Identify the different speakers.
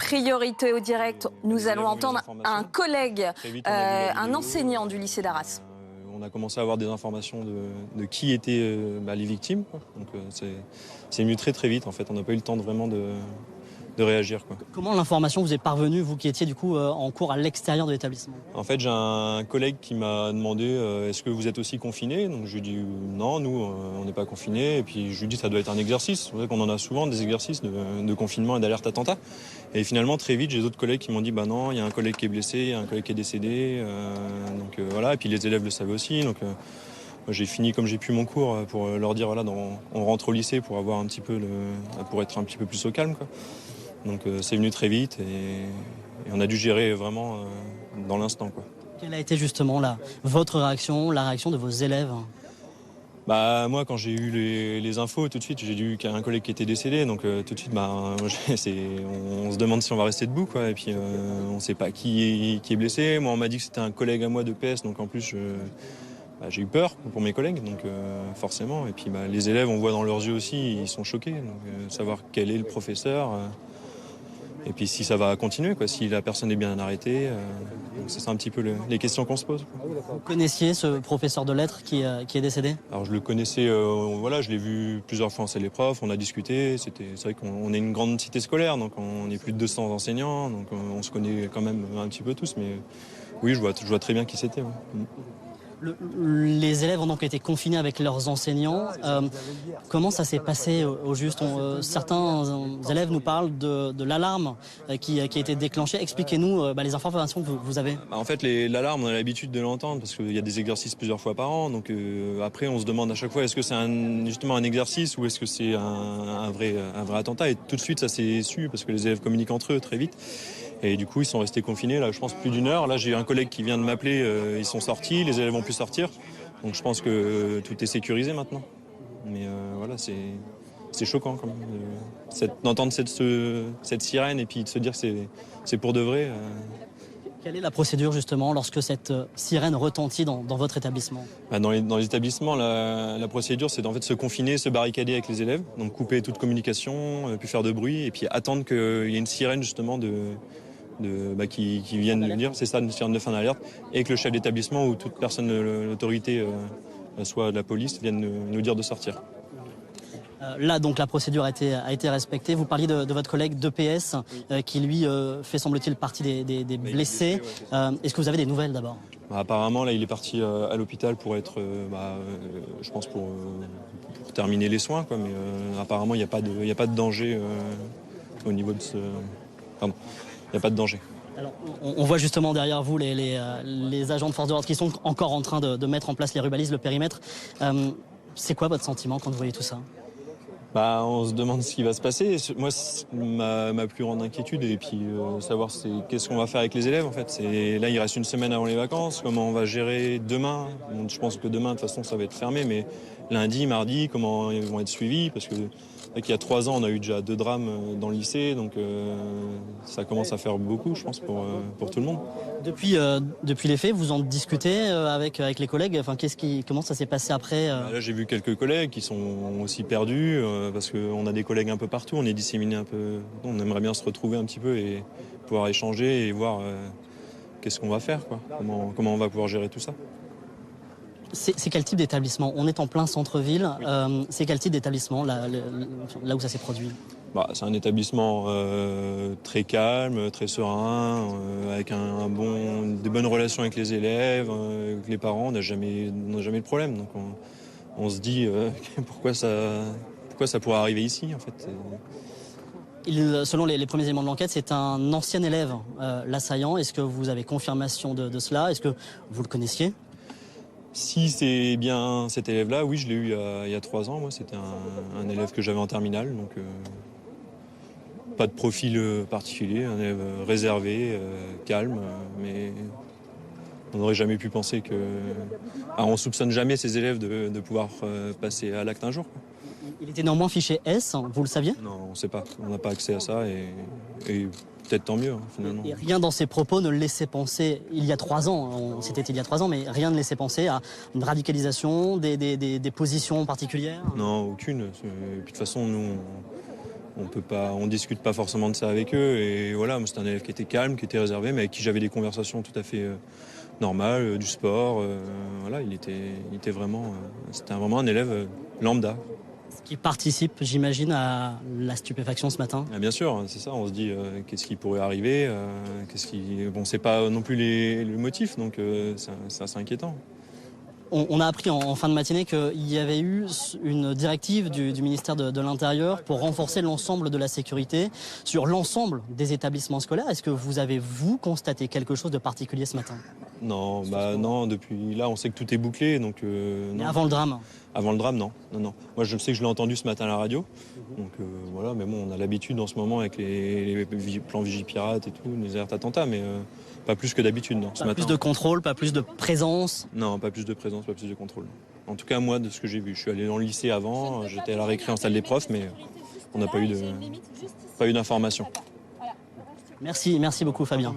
Speaker 1: priorité au direct, nous allons entendre un collègue, un enseignant du lycée d'Arras.
Speaker 2: On a commencé à avoir des informations de qui étaient les victimes, quoi. Donc c'est venu très vite en fait. On n'a pas eu le temps vraiment de réagir, quoi.
Speaker 3: Comment l'information vous est parvenue, vous qui étiez du coup en cours à l'extérieur de l'établissement?
Speaker 2: En fait, j'ai un collègue qui m'a demandé est-ce que vous êtes aussi confiné? Donc je lui ai dit non, nous on n'est pas confinés. Et puis je lui ai dit ça doit être un exercice. C'est vrai qu'on en a souvent des exercices de confinement et d'alerte attentat. Et finalement très vite j'ai d'autres collègues qui m'ont dit bah non, il y a un collègue qui est blessé, il y a un collègue qui est décédé. Voilà. Et puis les élèves le savaient aussi. Donc j'ai fini comme j'ai pu mon cours pour leur dire voilà, on rentre au lycée pour avoir un petit peu pour être un petit peu plus au calme, quoi. Donc c'est venu très vite et on a dû gérer vraiment dans l'instant, quoi.
Speaker 3: Quelle a été justement votre réaction, la réaction de vos élèves?
Speaker 2: Moi, quand j'ai eu les infos, tout de suite, j'ai vu qu'il y a un collègue qui était décédé. Donc tout de suite, on se demande si on va rester debout, quoi. Et puis on ne sait pas qui est blessé. Moi, on m'a dit que c'était un collègue à moi de PS. Donc en plus, j'ai eu peur pour mes collègues, donc forcément. Et puis les élèves, on voit dans leurs yeux aussi, ils sont choqués. Donc savoir quel est le professeur. Et puis si ça va continuer, quoi, si la personne est bien arrêtée, c'est ça un petit peu les questions qu'on se pose, quoi.
Speaker 3: Vous connaissiez ce professeur de lettres qui est décédé?
Speaker 2: Alors je le connaissais, je l'ai vu plusieurs fois en salle des profs, on a discuté. C'est vrai qu'on est une grande cité scolaire, donc on est plus de 200 enseignants, donc on se connaît quand même un petit peu tous. Mais oui, je vois très bien qui c'était. Ouais.
Speaker 3: Les élèves ont donc été confinés avec leurs enseignants. Comment ça s'est passé au juste? Certains élèves nous parlent de l'alarme qui a été déclenchée. Expliquez-nous les informations que vous avez.
Speaker 2: En fait, l'alarme, on a l'habitude de l'entendre parce qu'il y a des exercices plusieurs fois par an. Donc après, on se demande à chaque fois est-ce que c'est justement un exercice ou est-ce que c'est un vrai attentat. Et tout de suite, ça s'est su parce que les élèves communiquent entre eux très vite. Et du coup, ils sont restés confinés, là, je pense, plus d'1 heure. Là, j'ai un collègue qui vient de m'appeler, ils sont sortis, les élèves ont pu sortir. Donc je pense que tout est sécurisé maintenant. Mais voilà, c'est choquant quand même d'entendre cette sirène et puis de se dire que c'est pour de vrai.
Speaker 3: Quelle est la procédure justement lorsque cette sirène retentit dans votre établissement?
Speaker 2: Dans les établissements, la procédure, c'est en fait se confiner, se barricader avec les élèves, donc couper toute communication, plus faire de bruit, et puis attendre qu'il y ait une sirène justement qui vienne nous dire, c'est ça, une sirène de fin d'alerte, et que le chef d'établissement ou toute personne de l'autorité, soit de la police, vienne nous dire de sortir.
Speaker 3: Là, donc, la procédure a été respectée. Vous parliez de votre collègue d'EPS qui, lui, fait, semble-t-il, partie des blessés. Est-ce que vous avez des nouvelles, d'abord?
Speaker 2: Apparemment, là, il est parti à l'hôpital pour être, je pense, pour terminer les soins, quoi. Mais apparemment, il n'y a pas de danger au niveau de ce... Pardon, il n'y a pas de danger.
Speaker 3: Alors, on voit justement derrière vous les agents de force de l'ordre qui sont encore en train de mettre en place les rubalises, le périmètre. C'est quoi votre sentiment quand vous voyez tout ça?
Speaker 2: On se demande ce qui va se passer. Moi, ma plus grande inquiétude, et puis savoir qu'est-ce qu'on va faire avec les élèves, en fait. Là, il reste une semaine avant les vacances. Comment on va gérer demain? Donc, je pense que demain, de toute façon, ça va être fermé. Mais lundi, mardi, comment ils vont être suivis? Parce que il y a 3 ans, on a eu déjà 2 drames dans le lycée. Donc, ça commence à faire beaucoup, je pense, pour tout le monde.
Speaker 3: Depuis les faits, vous en discutez avec les collègues? Enfin, comment ça s'est passé après?
Speaker 2: Là, j'ai vu quelques collègues qui sont aussi perdus parce qu'on a des collègues un peu partout, on est disséminés un peu. On aimerait bien se retrouver un petit peu et pouvoir échanger et voir qu'est-ce qu'on va faire, quoi. Comment on va pouvoir gérer tout ça.
Speaker 3: C'est quel type d'établissement? On est en plein centre-ville. Oui. C'est quel type d'établissement là où ça s'est produit?
Speaker 2: C'est un établissement très calme, très serein, avec de bonnes relations avec les élèves, avec les parents. On n'a jamais de problème. Donc on se dit pourquoi ça pourrait arriver ici, en fait.
Speaker 3: Selon les premiers éléments de l'enquête, c'est un ancien élève, l'assaillant. Est-ce que vous avez confirmation de cela? Est-ce que vous le connaissiez?
Speaker 2: Si c'est bien cet élève-là, oui, je l'ai eu il y a 3 ans. Moi, c'était un élève que j'avais en terminale, donc pas de profil particulier, un élève réservé, calme, mais on n'aurait jamais pu penser que... on soupçonne jamais ces élèves de pouvoir passer à l'acte un jour, quoi.
Speaker 3: Il était néanmoins fiché S, vous le saviez?
Speaker 2: Non, on ne sait pas, on n'a pas accès à ça et peut-être tant mieux, finalement.
Speaker 3: Et rien dans ses propos ne laissait penser, il y a 3 ans, c'était il y a 3 ans, mais rien ne laissait penser à une radicalisation, des positions particulières?
Speaker 2: Non, aucune. Et puis, de toute façon, nous, on discute pas forcément de ça avec eux. Et voilà, moi, c'était un élève qui était calme, qui était réservé, mais avec qui j'avais des conversations tout à fait normales, du sport. Voilà, c'était vraiment un élève lambda.
Speaker 3: Ce qui participe, j'imagine, à la stupéfaction ce matin.
Speaker 2: Ah, bien sûr, c'est ça. On se dit qu'est-ce qui pourrait arriver. Bon, c'est pas non plus le motif, donc c'est assez inquiétant.
Speaker 3: On a appris en fin de matinée qu'il y avait eu une directive du ministère de l'Intérieur pour renforcer l'ensemble de la sécurité sur l'ensemble des établissements scolaires. Est-ce que vous avez, constaté quelque chose de particulier ce matin?
Speaker 2: Non, non, depuis là, on sait que tout est bouclé. Donc,
Speaker 3: Mais
Speaker 2: non.
Speaker 3: avant le drame?
Speaker 2: Avant le drame, non. Moi, je sais que je l'ai entendu ce matin à la radio. Donc voilà, mais bon, on a l'habitude en ce moment avec les plans Vigipirate et tout, les alertes attentats, mais pas plus que d'habitude, non.
Speaker 3: Pas plus de contrôle, pas plus de présence?
Speaker 2: Non, pas plus de présence, pas plus de contrôle. En tout cas, moi, de ce que j'ai vu, je suis allé dans le lycée avant, j'étais à la récré en salle des profs, mais on n'a pas eu d'informations.
Speaker 3: Merci beaucoup Fabien.